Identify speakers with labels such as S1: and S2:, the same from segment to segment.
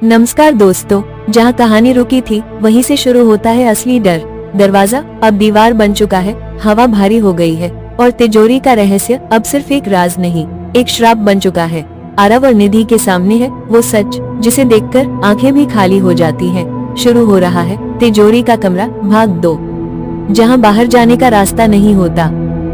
S1: नमस्कार दोस्तों, जहां कहानी रुकी थी वहीं से शुरू होता है असली डर। दरवाजा अब दीवार बन चुका है, हवा भारी हो गई है और तिजोरी का रहस्य अब सिर्फ एक राज नहीं, एक श्राप बन चुका है। आरव और निधि के सामने है वो सच जिसे देखकर आंखें भी खाली हो जाती हैं। शुरू हो रहा है तिजोरी का कमरा भाग 2, जहां बाहर जाने का रास्ता नहीं होता।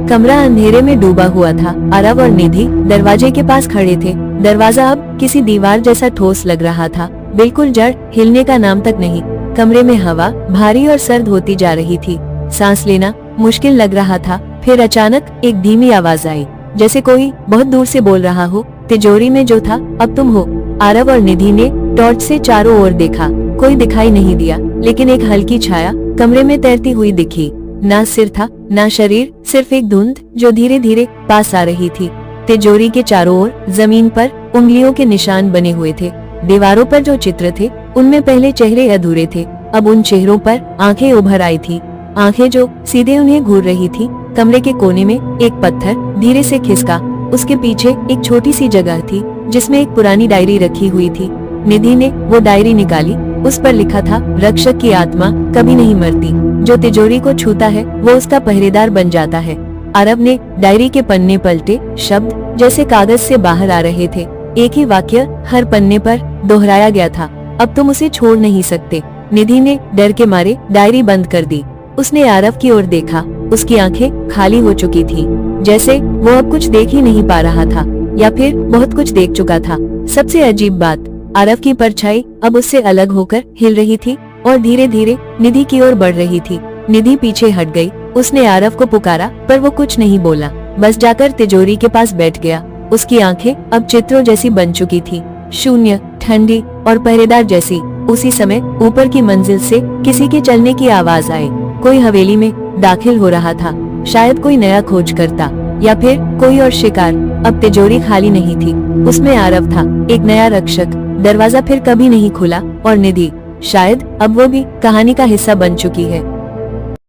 S1: कमरा अंधेरे में डूबा हुआ था। आरव और निधि दरवाजे के पास खड़े थे। दरवाजा अब किसी दीवार जैसा ठोस लग रहा था, बिल्कुल जड़, हिलने का नाम तक नहीं। कमरे में हवा भारी और सर्द होती जा रही थी, सांस लेना मुश्किल लग रहा था। फिर अचानक एक धीमी आवाज आई, जैसे कोई बहुत दूर से बोल रहा हो, तिजोरी में जो था अब तुम हो। आरव और निधि ने टॉर्च से चारों ओर देखा, कोई दिखाई नहीं दिया, लेकिन एक हल्की छाया कमरे में तैरती हुई दिखी। ना सिर था ना शरीर, सिर्फ एक धुंध जो धीरे धीरे पास आ रही थी। तिजोरी के चारों ओर जमीन पर उंगलियों के निशान बने हुए थे। दीवारों पर जो चित्र थे उनमें पहले चेहरे अधूरे थे, अब उन चेहरों पर आंखें उभर आई थी, आंखें जो सीधे उन्हें घूर रही थी। कमरे के कोने में एक पत्थर धीरे से खिसका, उसके पीछे एक छोटी सी जगह थी जिसमें एक पुरानी डायरी रखी हुई थी। निधि ने वो डायरी निकाली, उस पर लिखा था, रक्षक की आत्मा कभी नहीं मरती, जो तिजोरी को छूता है वो उसका पहरेदार बन जाता है। आरव ने डायरी के पन्ने पलटे, शब्द जैसे कागज से बाहर आ रहे थे, एक ही वाक्य हर पन्ने पर दोहराया गया था, अब तुम उसे छोड़ नहीं सकते। निधि ने डर के मारे डायरी बंद कर दी। उसने आरव की ओर देखा, उसकी आंखें खाली हो चुकी थी, जैसे वो अब कुछ देख ही नहीं पा रहा था, या फिर बहुत कुछ देख चुका था। सबसे अजीब बात, आरव की परछाई अब उससे अलग होकर हिल रही थी और धीरे धीरे निधि की ओर बढ़ रही थी। निधि पीछे हट गई, उसने आरव को पुकारा पर वो कुछ नहीं बोला, बस जाकर तिजोरी के पास बैठ गया। उसकी आंखें अब चित्रों जैसी बन चुकी थी, शून्य, ठंडी और पहरेदार जैसी। उसी समय ऊपर की मंजिल से किसी के चलने की आवाज आई। कोई हवेली में दाखिल हो रहा था, शायद कोई नया खोज करता या फिर कोई और शिकार। अब तिजोरी खाली नहीं थी, उसमें आरव था, एक नया रक्षक। दरवाजा फिर कभी नहीं खुला और निधि शायद अब वो भी कहानी का हिस्सा बन चुकी है।